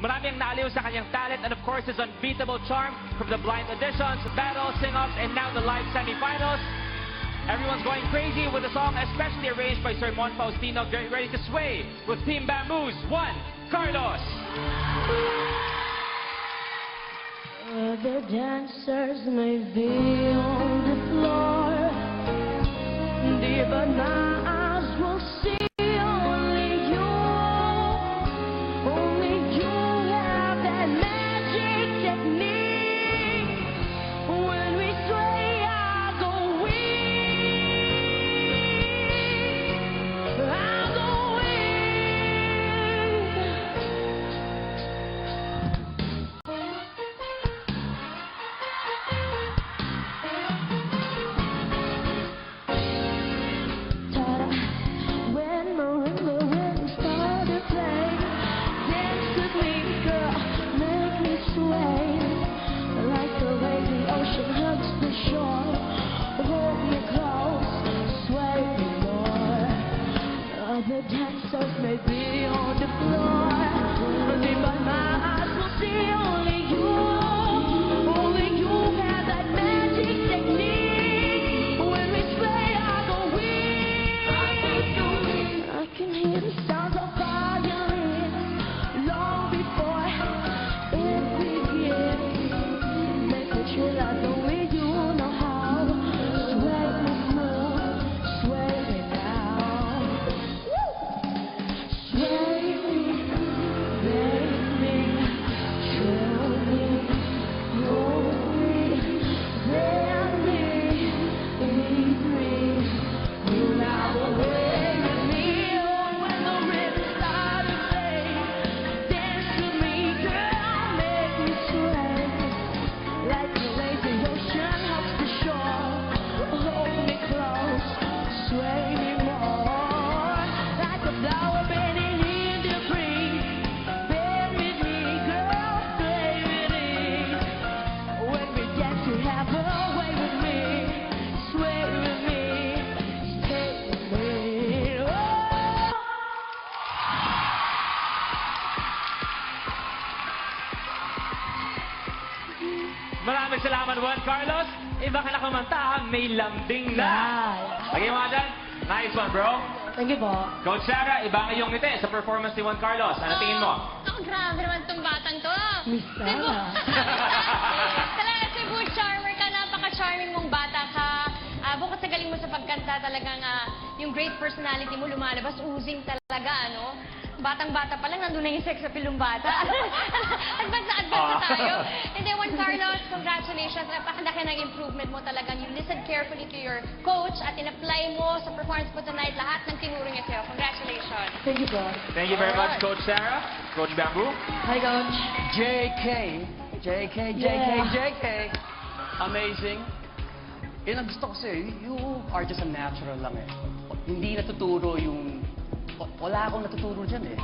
Marami ang naaliw sa kanyang talent and of course his unbeatable charm from the blind auditions, battles, sing-offs, and now the live semifinals. Everyone's going crazy with the song especially arranged by Sir Mon Faustino. Get ready to sway with Team Bamboo's Juan Carlos. The dancers may be on the floor, deep but my eyes will see only you. Only you have that magic technique. When we sway, I go weak. I go the dancers may be on the floor, but my eyes will see only you. Only you have that magic technique. When we play, I go weak. I can hear the sounds of violin long before it begins. Make me chill like only you know how. Sway me smooth, sway me down. Maraming salamat, Juan Carlos. Iba ka na kumantahan, may lambing na. Lagay mo nga dyan. Nice one, bro. Thank you po. Coach Sarah, iba ang iyong ngiti sa performance ni Juan Carlos. Ano tingin mo? Grabe naman tong batang to. Miss Sarah. Talaga, Cebu charmer ka. Napaka-charming mong bata ka. Bukod sa galing mo sa pagkanta, talagang yung great personality mo lumalabas. Oozing talaga, ano? Batang-bata pa lang, nandun na yung sex appeal ng bata. Advance na tayo. And then, Juan Carlos, congratulations. Napakalaki ng improvement mo talagang. You listened carefully to your coach at in-apply mo sa performance mo tonight lahat ng tinuro niya sa'yo. Congratulations. Thank you po. Thank you very much, Coach Sarah. Coach Bamboo. Hi, Coach. JK. Amazing. Yun ang gusto ko sa'yo. You are just a natural lang eh. Hindi natuturo yung... Wala akong natuturo dyan eh.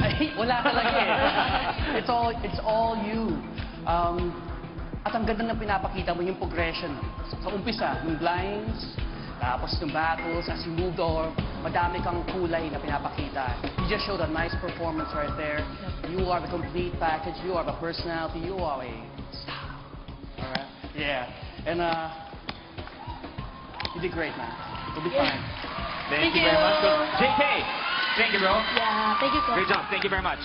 Ay, wala talaga eh. It's all you. At ang ganda na pinapakita mo yung progression. Sa umpisa, yung blinds, tapos yung battles, as you moved on, madami kang kulay na pinapakita. You just showed a nice performance right there. You are the complete package. You are the personality. You are a star. Alright? Yeah. And you did great, man. You'll be fine. Thank you very much, Coach JK. Thank you, bro. Yeah, thank you, Coach. Great job. Thank you very much.